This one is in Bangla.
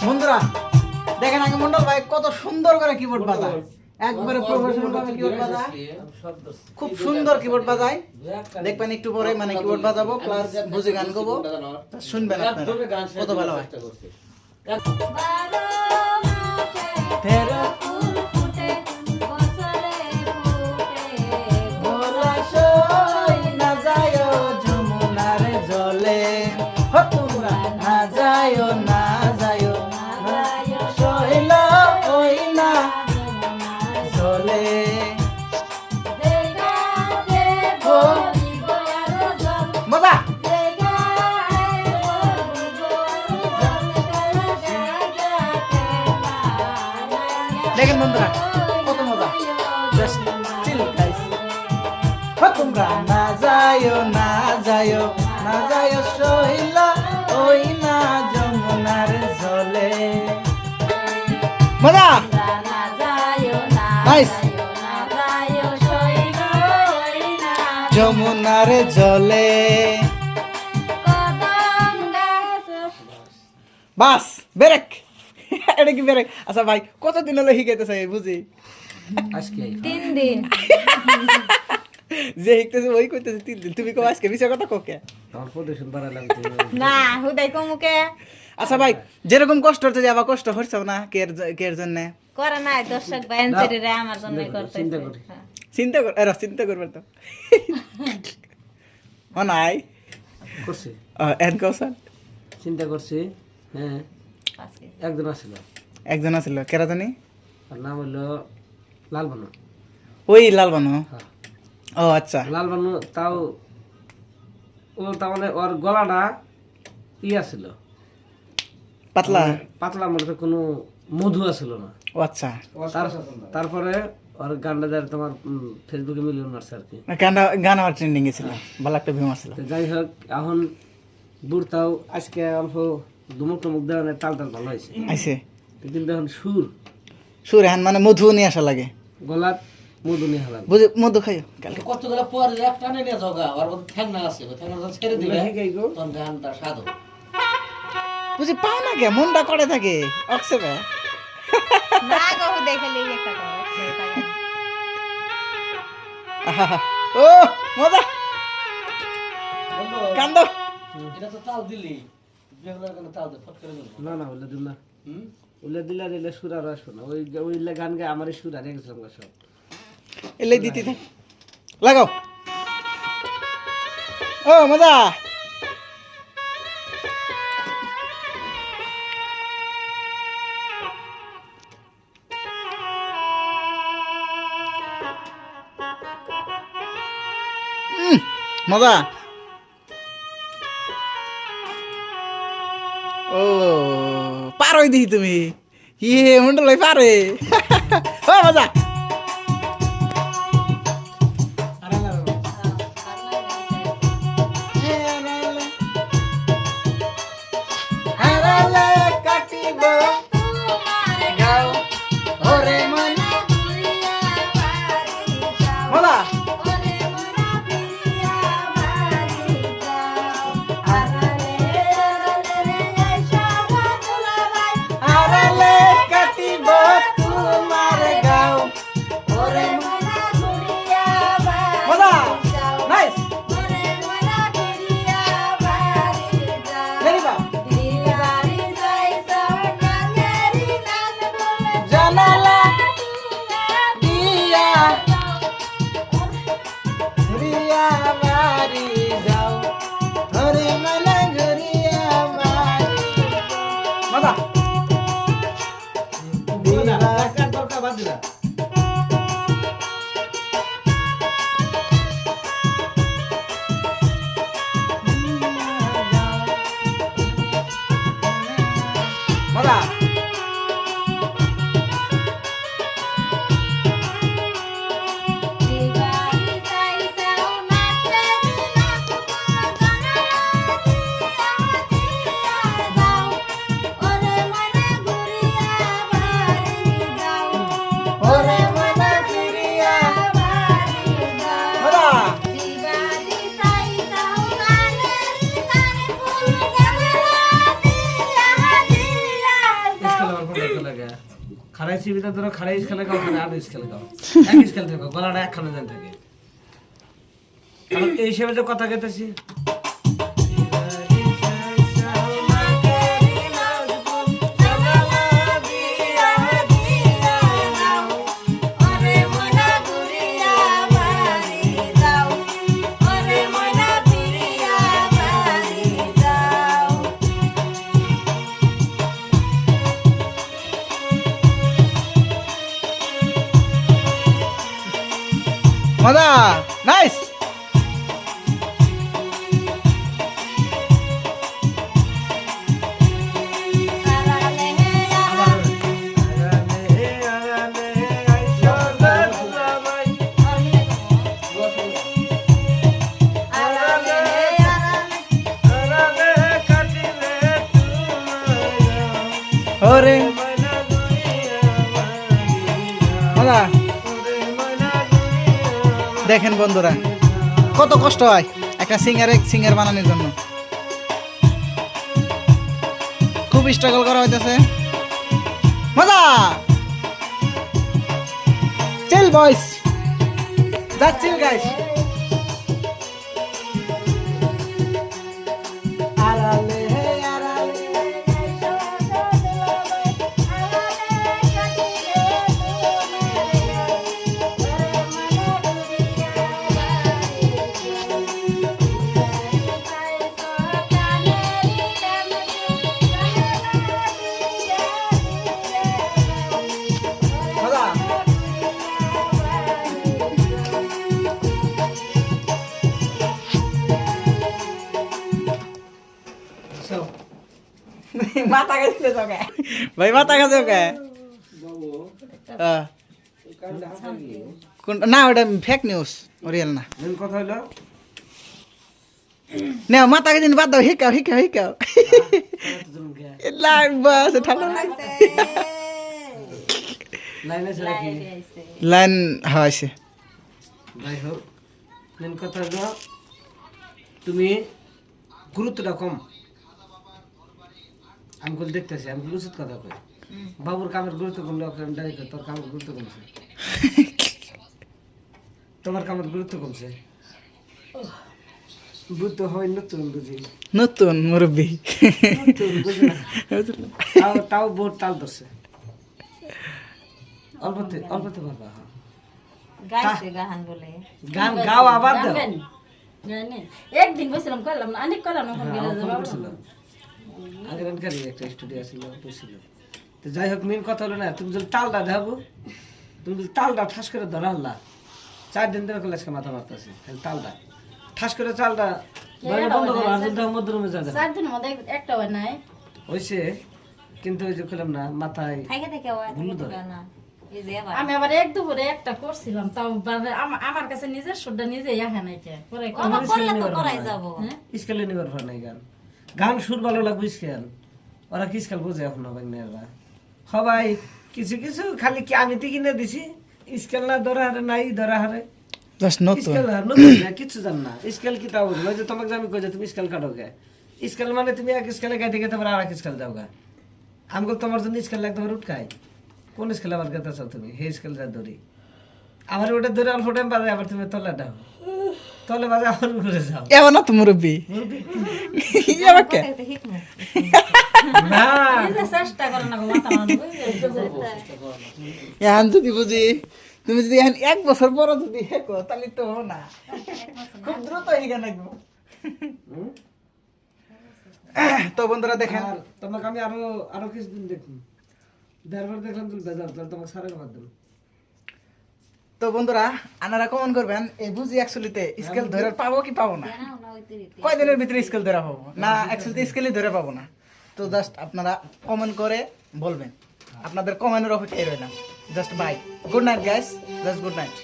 বন্ধুরা দেখেন আগে মন্ডল ভাই কত সুন্দর করে কিবোর্ড বাজায়, একবারে প্রফেশনাল ভাবে কিবোর্ড বাজায়, খুব সুন্দর কিবোর্ড বাজায়। দেখবেন একটু পরে মানে কিবোর্ড বাজাবো প্লাস বুঝে গান গাবো, শুনবেন আপনারা কত ভালো হয়। দেখেন বন্ধুরা কত মজা, জাস্ট চিল গাইস। তোমরা না যায়ও না যায়ও না যায়ও সইলা ওই না যমুনার জলে। মজা নাইস। যমুনার জলে বাস বেরেক, এটা কি বেরেক? আচ্ছা ভাই কতদিন হলো শিখাইতেছে বুঝি? আজকে 3 দিন। যে শিখতেছে ওই কইতেছে 3 দিন, তুমি কো আজকে বিষয় কথা কোকে অল্প দেশন বাড়া লাগছে না হুদাই কমুকে। আচ্ছা ভাই যেরকম কষ্ট হচ্ছে আবার কষ্ট হচ্ছে না কের জন্য করে নাই দর্শক ভাই এনসারিরে আমার জন্য করতেছে। চিন্তা করি। চিন্তা কর, এরা চিন্তা করবে তো ও নাই করছি এন কৌশল চিন্তা করছি। হ্যাঁ একজন আসছিল, একজন আছিল কেরা জানি, আর নাম হলো লাল বানু। ওই লাল বানু? হ্যাঁ ও আচ্ছা লাল বানু। তাও ও তার মানে ওর গলাটা ছিল পাতলা পাতলা, মানে কোনো মধু আসছিল না। ও আচ্ছা তারপরে ওর গানটা যার তোমার ফেসবুকে মিলিয়ন মারছে আর কি। গান আমার ট্রেন্ডিং এ ছিল, ভালো একটা ভিউ আসছিল। তো যাই হোক এখন বুড়তাও আজকে অল্প দুমুক টুমুক দেওয়ার তাল তাল ভালো হয়েছে আইছে কিন্তু এখন সুর হ্যান মানে মধু নিয়ে আসা লাগে, গলাত মধু নিয়ে হালাম বুঝে মধু খাইও কালকে। কতগুলো পরে একটা নিয়ে জগা আর ঠ্যাংনা আছে, ঠ্যাংনা ছেড়ে দিলে তখন গানটা সাধু বুঝি পাও না কে মনটা করে থাকে অক্সে বে না গো হুদাই খালি একটা করো। ও মজা কান্দ। এটা তো তাল দিলি, রেগুলার গানে তাল দে ফট করে দিল। না না ওইলে দিন না, ওইলে দিলে দিলে সুর আর আসবে না। ওইলে গান গায়ে আমারই সুর আর গেছিলাম সব এলে দিতে থাক লাগাও। ও মজা মজা। ও পারোই দিই তুমি, ইয়ে মন্ডল ভাই পারে ও মজা। খারাই সিবিটা ধরো খারাই স্কেলে খাও খারাই আলু স্কেলে খাও এক স্কেল থেকে গলাটা একখানে জান থাকে কারণ এই হিসেবে যে কথা কইতেছি মজা নাইস ওরে মজা দেখেন বন্ধুরা কত কষ্ট হয় একটা সিঙ্গার বানানোর জন্য খুব স্ট্রাগল করা হইতেছে মজা চিল বয়স দ্যাটস চিল গাইস মাথা গেছে তোকে ভাই মাথা গেছে ওকে না ওটা ফেক নিউজ রিয়েল না মেন কথা হলো না মাথা গেছে বাদ দাও হিকাও বাস ঠান্ডা লাইন আছে নাকি লাইন হয়েছে যাই হোক মেন কথা হলো তুমি গুরুত্বটা কম আমি বল দেখতেছি আমি উচিত কথা কই বাবুর কামের গুরুত্ব কম লোক ডাইরেক্ট তোর কামের গুরুত্ব কমছে তোমার কামের গুরুত্ব কমছে বুদ্ধ হয় নতুন বুঝি নতুন মুরব্বী নতুন বুঝি না তাও বহুত তাল ধরছে অল্পতে পারবা গাইছে গাহান বলে গান গাও আবার দাও একদিন বসলাম করলাম না অনেক করলাম না আগের একটা স্টুডিও ছিল বসছিল তো যাই হোক মেন কথা হলো না তুমি যদি তালটা দেখাবো তুমি যদি তালটা ঠাস করে ধরা হল্লা 4 দিন ধরে করলে আজকে মাথা মারতেছি খালি তালটা ঠাস করে চালটা বন্ধ করো আর যদি মধ্যরুমে যা দেন 4 দিনের মধ্যে একটা হয় নাই হইছে কিন্তু ওই যে কইলাম না মাথায় থেকে থেকে ভুল ধরে না এই যে আবার আমি আবার এক দুপুরে একটা করছিলাম তাও আমার কাছে নিজের সুরটা নিজেই আহে নাই কে পরে আবার করলে তো করাই যাব স্কেলে নিবার পর নাই গান সুর ভালো লাগবে স্কেল ওরা কি স্কেল বোঝে এখন বাংলারা সবাই কিছু কিছু খালি কি আমি তো কিনে দিছি স্কেল না ধরা হারে নাই ধরা হারে জাস্ট নতুন স্কেল নতুন না কিছু জান না স্কেল কি তাও বুঝলো যে তোমাকে আমি কই যে তুমি স্কেল কাটো গে স্কেল মানে তুমি এক স্কেলে গাইতে গাইতে আবার আরেক স্কেল যাও গা আমগো তোমার জন্য স্কেল লাগতে পারে উঠকাই কোন স্কেল আবার গাইতে চাও তুমি হে স্কেল যা ধরি আমার ওটা ধরে অল্প টাইম বাজে আবার তুমি তলা দাও তলে বাজে আবার ঘুরে যাও এবার না তো মুরব্বী এবার কে না নিজে চেষ্টা করো না গো মাথা মারবো এখন যদি বুঝি তুমি যদি এখন 1 বছর পর যদি হেকো তাহলে তো হো না খুব দ্রুত হিগা লাগবো তো বন্ধুরা দেখেন আর তোমাকে আমি আরো কিছুদিন দেখুন দেড়বার দেখলাম তুমি বেজার তাহলে তোমাকে সারের মাধ্যমে তো বন্ধুরা আনারা কমেন্ট করবেন এই বুঝি অ্যাকচুয়ালিতে স্কেল ধরে পাবো কি পাবো না কয়দিনের ভিতরে স্কেল ধরে পাবো না অ্যাকচুয়ালি স্কেলই ধরে পাবো না তো জাস্ট আপনারা কমেন্ট করে বলবেন আপনাদের কমেন্টের অপেক্ষায় রইলাম just bye good night guys just good night